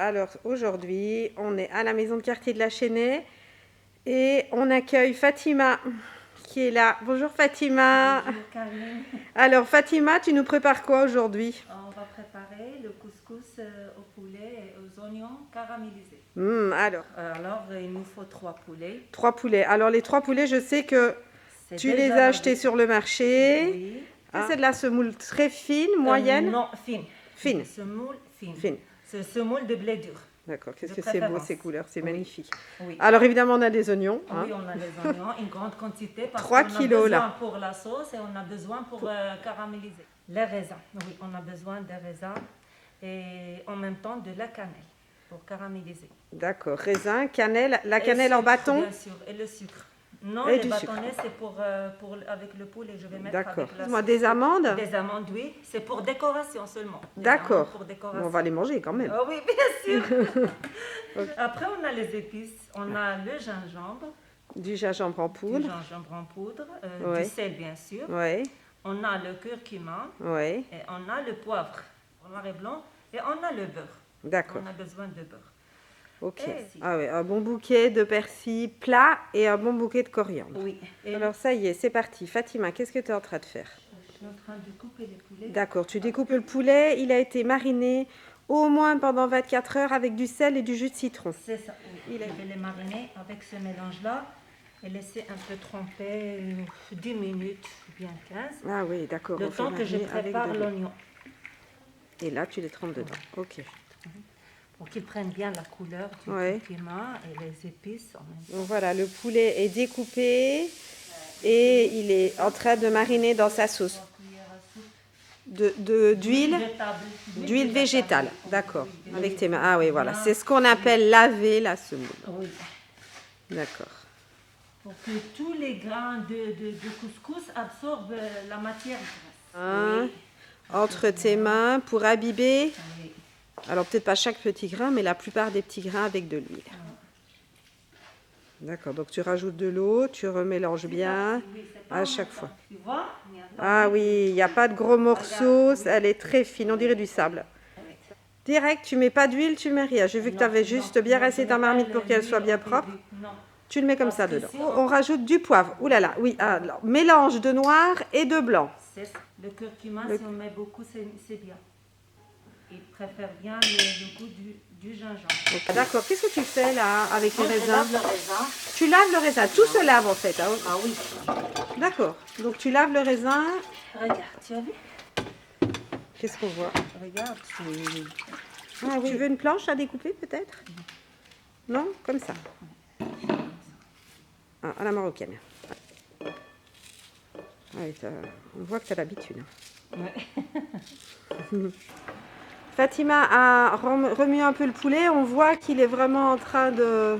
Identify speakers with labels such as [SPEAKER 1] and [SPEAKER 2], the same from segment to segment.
[SPEAKER 1] Alors aujourd'hui, on est à la maison de quartier de la Chênaie et on accueille Fatima qui est là. Bonjour Fatima.
[SPEAKER 2] Bonjour Carmen.
[SPEAKER 1] Alors Fatima, tu nous prépares quoi aujourd'hui?
[SPEAKER 2] On va préparer le couscous au poulet et aux oignons caramélisés.
[SPEAKER 1] Alors,
[SPEAKER 2] Il nous faut 3 poulets.
[SPEAKER 1] 3 poulets. Alors les 3 poulets, je sais que
[SPEAKER 2] C'est
[SPEAKER 1] tu
[SPEAKER 2] déjà
[SPEAKER 1] les as achetés sur le marché.
[SPEAKER 2] Oui.
[SPEAKER 1] C'est de la semoule très fine, moyenne?
[SPEAKER 2] Non, fine.
[SPEAKER 1] Fine.
[SPEAKER 2] Semoule fine.
[SPEAKER 1] Fine.
[SPEAKER 2] C'est semoule de blé dur.
[SPEAKER 1] D'accord, qu'est-ce
[SPEAKER 2] De
[SPEAKER 1] que c'est beau
[SPEAKER 2] préférence.
[SPEAKER 1] ces couleurs, c'est
[SPEAKER 2] Oui.
[SPEAKER 1] magnifique.
[SPEAKER 2] Oui.
[SPEAKER 1] Alors évidemment on a des oignons. Hein.
[SPEAKER 2] Oui, on a les oignons, une grande quantité parce
[SPEAKER 1] 3
[SPEAKER 2] qu'on a
[SPEAKER 1] kilos,
[SPEAKER 2] besoin
[SPEAKER 1] là.
[SPEAKER 2] pour la sauce et on a besoin pour caraméliser. Les raisins, oui, on a besoin des raisins et en même temps de la cannelle pour caraméliser.
[SPEAKER 1] D'accord, raisin, cannelle, la
[SPEAKER 2] Et
[SPEAKER 1] cannelle en
[SPEAKER 2] sucre,
[SPEAKER 1] bâton.
[SPEAKER 2] bien sûr, et le sucre. Non,
[SPEAKER 1] Et
[SPEAKER 2] les
[SPEAKER 1] du
[SPEAKER 2] bâtonnets, c'est pour avec le poulet. Je vais mettre
[SPEAKER 1] D'accord.
[SPEAKER 2] avec la
[SPEAKER 1] Dis-moi,
[SPEAKER 2] sauce.
[SPEAKER 1] des amandes?
[SPEAKER 2] Des amandes, oui. C'est pour décoration seulement. Des
[SPEAKER 1] D'accord.
[SPEAKER 2] amandes pour décoration.
[SPEAKER 1] On va les manger quand même.
[SPEAKER 2] Oh oui, bien sûr. Après, on a les épices. On a le gingembre,
[SPEAKER 1] Du gingembre en
[SPEAKER 2] du
[SPEAKER 1] poudre.
[SPEAKER 2] gingembre en poudre,
[SPEAKER 1] Ouais.
[SPEAKER 2] du sel, bien sûr.
[SPEAKER 1] Oui,
[SPEAKER 2] On a le curcuma
[SPEAKER 1] oui.
[SPEAKER 2] et on a le poivre noir et blanc et on a le beurre.
[SPEAKER 1] D'accord.
[SPEAKER 2] On a besoin de beurre.
[SPEAKER 1] Ok.
[SPEAKER 2] Et si.
[SPEAKER 1] Ah oui, un bon bouquet de persil plat et un bon bouquet de coriandre.
[SPEAKER 2] Oui. Et
[SPEAKER 1] Alors ça y est, c'est parti. Fatima, qu'est-ce que tu es en train de faire?
[SPEAKER 2] je suis en train de couper les poulets.
[SPEAKER 1] D'accord, tu découpes le poulet. Il a été mariné au moins pendant 24 heures avec du sel et du jus de citron.
[SPEAKER 2] C'est ça, oui. Je vais les mariner avec ce mélange-là et laisser un peu tremper 10 minutes, bien 15.
[SPEAKER 1] Ah oui, d'accord.
[SPEAKER 2] Le
[SPEAKER 1] on fait
[SPEAKER 2] temps que je
[SPEAKER 1] mariner avec
[SPEAKER 2] prépare
[SPEAKER 1] de l'eau.
[SPEAKER 2] l'oignon.
[SPEAKER 1] Et là, tu les trempes dedans. Ok.
[SPEAKER 2] Pour qu'ils prennent bien la couleur du
[SPEAKER 1] Ouais.
[SPEAKER 2] curcuma et les épices en même temps.
[SPEAKER 1] Donc voilà, le poulet est découpé et il est en train de mariner dans sa sauce.
[SPEAKER 2] 3 cuillères à soupe.
[SPEAKER 1] D'huile
[SPEAKER 2] Végétale.
[SPEAKER 1] D'huile végétale, d'accord.
[SPEAKER 2] Oui,
[SPEAKER 1] Avec
[SPEAKER 2] oui.
[SPEAKER 1] tes mains. Ah oui, voilà.
[SPEAKER 2] Bien.
[SPEAKER 1] C'est ce qu'on appelle laver la semoule.
[SPEAKER 2] Oui.
[SPEAKER 1] D'accord.
[SPEAKER 2] Pour que tous les grains de couscous absorbent la matière grasse.
[SPEAKER 1] Hein,
[SPEAKER 2] Oui.
[SPEAKER 1] entre tes mains pour abîmer.
[SPEAKER 2] Oui.
[SPEAKER 1] Alors peut-être pas chaque petit grain, mais la plupart des petits grains avec de l'huile. D'accord. Donc tu rajoutes de l'eau, tu remélanges bien
[SPEAKER 2] Oui, c'est pas
[SPEAKER 1] à
[SPEAKER 2] en
[SPEAKER 1] chaque
[SPEAKER 2] même
[SPEAKER 1] fois.
[SPEAKER 2] temps. Tu vois? Il y a
[SPEAKER 1] Ah oui, il n'y a pas de gros morceaux. Elle est très fine. On dirait du sable.
[SPEAKER 2] Oui.
[SPEAKER 1] Direct, tu mets pas d'huile, tu mets rien. J'ai vu que tu avais
[SPEAKER 2] Non,
[SPEAKER 1] juste
[SPEAKER 2] non,
[SPEAKER 1] bien
[SPEAKER 2] non,
[SPEAKER 1] resté
[SPEAKER 2] je
[SPEAKER 1] ta
[SPEAKER 2] mets pas
[SPEAKER 1] marmite pour qu'elle
[SPEAKER 2] l'huile
[SPEAKER 1] soit bien
[SPEAKER 2] au
[SPEAKER 1] propre.
[SPEAKER 2] début. Non.
[SPEAKER 1] Tu le mets comme
[SPEAKER 2] Parce
[SPEAKER 1] ça
[SPEAKER 2] que
[SPEAKER 1] dedans.
[SPEAKER 2] si
[SPEAKER 1] On rajoute du poivre. Ouh là là, oui. Alors, mélange de noir et de blanc.
[SPEAKER 2] C'est ça. Le curcuma,
[SPEAKER 1] Le-
[SPEAKER 2] si on met beaucoup, c'est bien. Il préfère bien le goût du gingembre.
[SPEAKER 1] Ok. D'accord. Qu'est-ce que tu fais là avec les
[SPEAKER 2] Moi, je
[SPEAKER 1] raisins?
[SPEAKER 2] lave le raisin.
[SPEAKER 1] Tu laves le raisin. Tout se lave en fait. Hein.
[SPEAKER 2] Ah oui.
[SPEAKER 1] D'accord. Donc tu laves le raisin.
[SPEAKER 2] Regarde, tu as vu?
[SPEAKER 1] Qu'est-ce qu'on voit?
[SPEAKER 2] Regarde, c'est...
[SPEAKER 1] Ah, oui. Tu veux une planche à découper peut-être? Non? Comme ça. Ah, à la marocaine. Ah oui, on voit que tu as l'habitude.
[SPEAKER 2] Ouais.
[SPEAKER 1] Fatima a remué un peu le poulet. On voit qu'il est vraiment en train de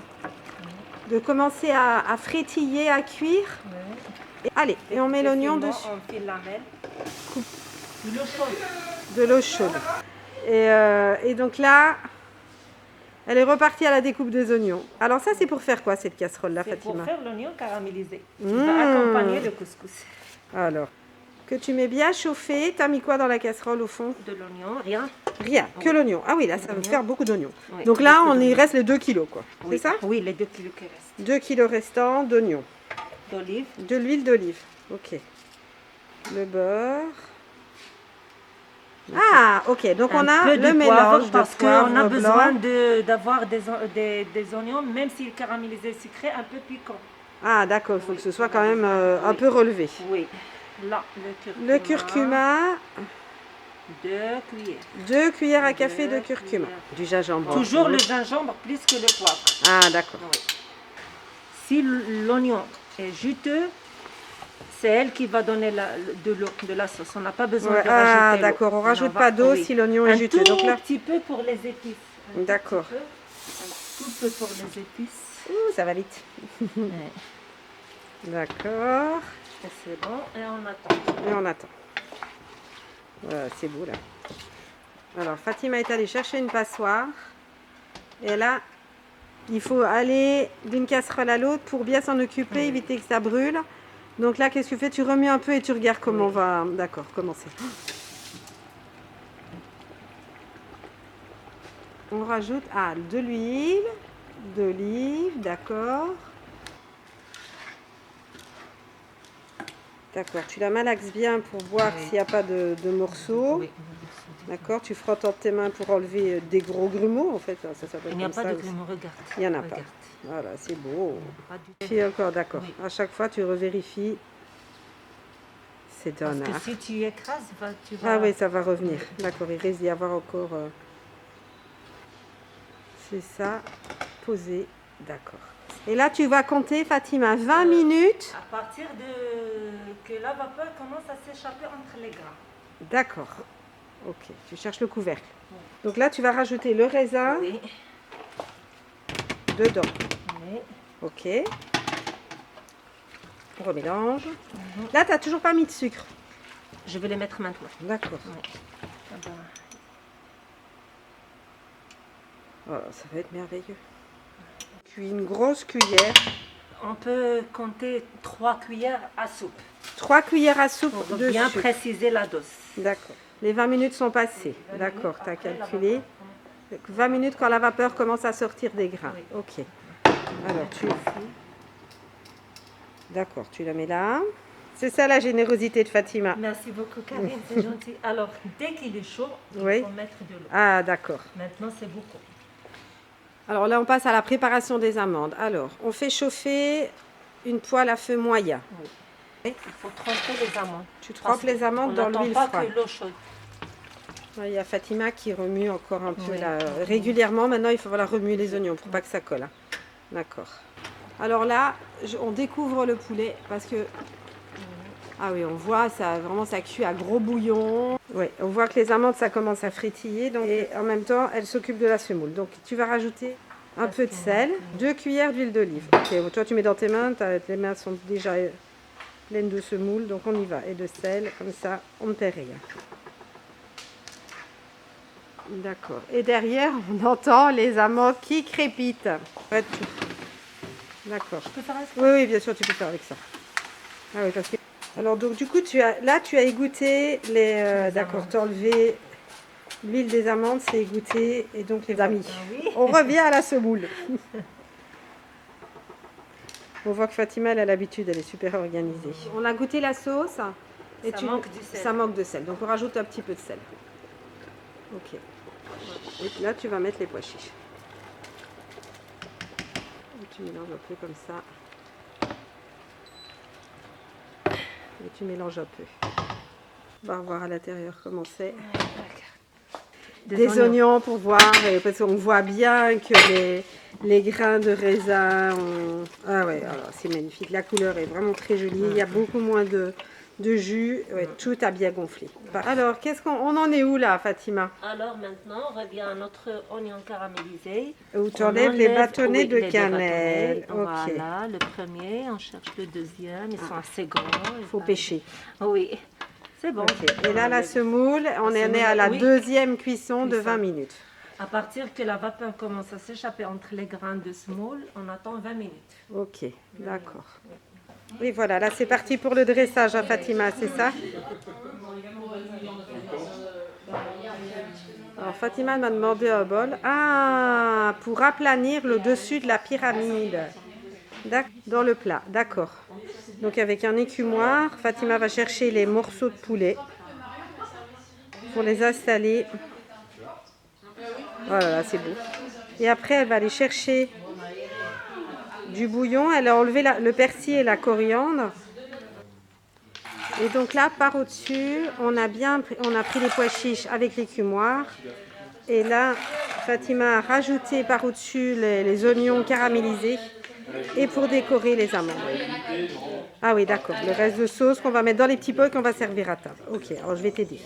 [SPEAKER 1] commencer à frétiller, à cuire.
[SPEAKER 2] Ouais.
[SPEAKER 1] Et, allez, et on met l'oignon
[SPEAKER 2] Filement,
[SPEAKER 1] dessus.
[SPEAKER 2] On file la mêle.
[SPEAKER 1] Coupe.
[SPEAKER 2] De l'eau chaude.
[SPEAKER 1] De l'eau chaude. Et donc là, elle est repartie à la découpe des oignons. Alors ça, c'est pour faire quoi cette casserole-là,
[SPEAKER 2] C'est pour
[SPEAKER 1] Fatima?
[SPEAKER 2] faire l'oignon caramélisé. Qui
[SPEAKER 1] Mmh.
[SPEAKER 2] va accompagner le couscous.
[SPEAKER 1] Alors, que tu mets bien chauffé. T'as mis quoi dans la casserole au fond?
[SPEAKER 2] De l'oignon, rien.
[SPEAKER 1] Rien, que
[SPEAKER 2] Oui.
[SPEAKER 1] l'oignon. Ah oui, là, ça va me
[SPEAKER 2] L'oignon.
[SPEAKER 1] faire beaucoup d'oignons.
[SPEAKER 2] Oui,
[SPEAKER 1] Donc là,
[SPEAKER 2] beaucoup
[SPEAKER 1] il
[SPEAKER 2] d'oignons.
[SPEAKER 1] reste les 2 kilos, quoi.
[SPEAKER 2] Oui.
[SPEAKER 1] C'est ça?
[SPEAKER 2] Oui, les 2 kilos qui restent.
[SPEAKER 1] 2 kilos restants d'oignons.
[SPEAKER 2] D'olive.
[SPEAKER 1] De l'huile d'olive. Ok. Le beurre. Ah, ok. Donc on a
[SPEAKER 2] peu de
[SPEAKER 1] le mélange de
[SPEAKER 2] parce
[SPEAKER 1] poivre
[SPEAKER 2] qu'on a
[SPEAKER 1] blanc.
[SPEAKER 2] besoin d'avoir des oignons, même s'ils caramélisés sucrés, un peu piquants.
[SPEAKER 1] Ah, d'accord. Il faut
[SPEAKER 2] Oui,
[SPEAKER 1] que ce soit
[SPEAKER 2] on a
[SPEAKER 1] quand même
[SPEAKER 2] besoin.
[SPEAKER 1] un
[SPEAKER 2] Oui.
[SPEAKER 1] peu relevé.
[SPEAKER 2] Oui. Là,
[SPEAKER 1] Le curcuma.
[SPEAKER 2] 2 cuillères.
[SPEAKER 1] 2 cuillères à café de
[SPEAKER 2] 2
[SPEAKER 1] curcuma.
[SPEAKER 2] cuillères.
[SPEAKER 1] Du gingembre.
[SPEAKER 2] Toujours le gingembre plus que le poivre.
[SPEAKER 1] Ah, d'accord.
[SPEAKER 2] Oui. Si l'oignon est juteux, c'est elle qui va donner de l'eau, de la sauce. On n'a pas besoin
[SPEAKER 1] Ouais,
[SPEAKER 2] de rajouter
[SPEAKER 1] ah,
[SPEAKER 2] l'eau.
[SPEAKER 1] d'accord. On rajoute
[SPEAKER 2] va-
[SPEAKER 1] pas d'eau
[SPEAKER 2] oui.
[SPEAKER 1] si l'oignon est
[SPEAKER 2] Un
[SPEAKER 1] juteux.
[SPEAKER 2] tout
[SPEAKER 1] Donc là,
[SPEAKER 2] petit peu pour les épices. Un tout
[SPEAKER 1] D'accord.
[SPEAKER 2] petit peu. Un tout peu pour les épices.
[SPEAKER 1] ouh, ça va vite.
[SPEAKER 2] Ouais.
[SPEAKER 1] D'accord.
[SPEAKER 2] Et c'est bon. Et on attend.
[SPEAKER 1] Et on attend. Voilà, c'est beau là. Alors, Fatima est allée chercher une passoire. Et là, il faut aller d'une casserole à l'autre pour bien s'en occuper,
[SPEAKER 2] Oui.
[SPEAKER 1] éviter que ça brûle. Donc là, qu'est-ce que tu fais? Tu remets un peu et tu regardes comment on
[SPEAKER 2] Oui.
[SPEAKER 1] va. D'accord, comment c'est. On rajoute de l'huile, d'olive, d'accord. D'accord, tu la malaxes bien pour voir s'il n'y a pas de morceaux.
[SPEAKER 2] Oui.
[SPEAKER 1] D'accord, tu frottes entre tes mains pour enlever des gros grumeaux en fait. Ça s'appelle
[SPEAKER 2] Il n'y a
[SPEAKER 1] comme
[SPEAKER 2] pas
[SPEAKER 1] ça
[SPEAKER 2] de
[SPEAKER 1] aussi.
[SPEAKER 2] grumeaux, regarde.
[SPEAKER 1] Il n'y en a pas.
[SPEAKER 2] Regarde.
[SPEAKER 1] Voilà, c'est beau.
[SPEAKER 2] Pas du tout.
[SPEAKER 1] Puis encore, d'accord.
[SPEAKER 2] Oui.
[SPEAKER 1] À chaque fois, tu revérifies. C'est un
[SPEAKER 2] Parce que
[SPEAKER 1] art.
[SPEAKER 2] si tu écrases, tu vas...
[SPEAKER 1] Ah oui, ça va revenir. D'accord, il risque d'y avoir encore... C'est ça, posé. D'accord. Et là, tu vas compter, Fatima, 20 minutes.
[SPEAKER 2] À partir de que la vapeur commence à s'échapper entre les grains.
[SPEAKER 1] D'accord. Ok, tu cherches le couvercle. Donc là, tu vas rajouter le raisin
[SPEAKER 2] Oui.
[SPEAKER 1] dedans.
[SPEAKER 2] Oui.
[SPEAKER 1] Ok. On remélange. Là, tu n'as toujours pas mis de sucre.
[SPEAKER 2] Je vais les mettre maintenant.
[SPEAKER 1] D'accord.
[SPEAKER 2] Oui. Ah ben,
[SPEAKER 1] Voilà, ça va être merveilleux. Cuis une grosse cuillère.
[SPEAKER 2] on peut compter 3 cuillères à soupe
[SPEAKER 1] 3 cuillères à soupe
[SPEAKER 2] pour
[SPEAKER 1] de
[SPEAKER 2] bien
[SPEAKER 1] sucre.
[SPEAKER 2] préciser la dose.
[SPEAKER 1] D'accord. Les 20 minutes sont passées. D'accord, tu as calculé. 20 minutes quand la vapeur commence à sortir des grains.
[SPEAKER 2] Oui.
[SPEAKER 1] Ok. Alors, D'accord, tu la mets là. C'est ça la générosité de Fatima.
[SPEAKER 2] Merci beaucoup Karine, c'est gentil. Alors, dès qu'il est chaud,
[SPEAKER 1] Oui.
[SPEAKER 2] il faut mettre de l'eau.
[SPEAKER 1] Ah, d'accord.
[SPEAKER 2] Maintenant, c'est beaucoup.
[SPEAKER 1] Alors là, on passe à la préparation des amandes. Alors, on fait chauffer une poêle à feu moyen.
[SPEAKER 2] Il faut tremper les amandes.
[SPEAKER 1] Tu trempes les amandes dans l'huile
[SPEAKER 2] pas
[SPEAKER 1] froide.
[SPEAKER 2] que l'eau chaude.
[SPEAKER 1] Il y a Fatima qui remue encore un peu
[SPEAKER 2] Oui.
[SPEAKER 1] là, régulièrement. Maintenant, il faut remuer les oignons pour pas que ça colle. Hein. D'accord. Alors là, on découvre le poulet parce que ah oui, on voit ça vraiment ça cuit à gros bouillon. Oui, on voit que les amandes ça commence à frétiller donc, et en même temps, elles s'occupent de la semoule. Donc tu vas rajouter un peu de sel, 2 cuillères d'huile d'olive. Ok, toi tu mets dans tes mains, les mains sont déjà pleines de semoule, donc on y va. Et de sel, comme ça, on ne perd rien. D'accord. Et derrière, on entend les amandes qui crépitent. D'accord.
[SPEAKER 2] Je peux faire ça?
[SPEAKER 1] Oui, bien sûr, tu peux faire avec ça. Ah oui, parce que... Alors, donc, du coup, tu as égoutté les... d'accord, tu as enlevé l'huile des amandes, c'est égoutté, et donc les amis.
[SPEAKER 2] Ah oui.
[SPEAKER 1] On revient à la semoule. On voit que Fatima, elle a l'habitude, elle est super organisée. On a goûté la sauce. Et
[SPEAKER 2] Ça manque du sel.
[SPEAKER 1] Ça manque de sel, donc on rajoute un petit peu de sel. Ok. Et là, tu vas mettre les pois chiches. Et tu mélanges un peu comme ça. Et tu mélanges un peu. On va voir à l'intérieur comment c'est. Des oignons pour voir, parce qu'on voit bien que les grains de raisin ont... Ah ouais, alors c'est magnifique. La couleur est vraiment très jolie. Il y a beaucoup moins de jus. Ouais, tout a bien gonflé. Alors, on en est où là, Fatima?
[SPEAKER 2] Alors maintenant, on revient à notre oignon caramélisé.
[SPEAKER 1] Où tu enlèves les bâtonnets de cannelle.
[SPEAKER 2] Bâtonnets.
[SPEAKER 1] Ok.
[SPEAKER 2] Voilà, le premier, on cherche le deuxième. Ils sont assez grands.
[SPEAKER 1] Il faut pêcher.
[SPEAKER 2] Oui, c'est bon.
[SPEAKER 1] Ok. Et là, la semoule, on en est à la deuxième cuisson de 20 minutes.
[SPEAKER 2] À partir que la vapeur commence à s'échapper entre les grains de semoule, on attend 20 minutes.
[SPEAKER 1] Ok, d'accord. Oui, voilà, là c'est parti pour le dressage à Fatima, c'est ça? Alors Fatima m'a demandé un bol. Ah, pour aplanir le dessus de la pyramide. Dans le plat, d'accord. Donc avec un écumoire, Fatima va chercher les morceaux de poulet pour les installer. Voilà, c'est beau. Et après, elle va aller chercher du bouillon. Elle a enlevé le persil et la coriandre. Et donc là, par au-dessus, on a pris les pois chiches avec l'écumoire. Et là, Fatima a rajouté par au-dessus les oignons caramélisés. Et pour décorer les amandes. Ah oui, d'accord. Le reste de sauce qu'on va mettre dans les petits pots et qu'on va servir à table. Ok, alors je vais t'aider.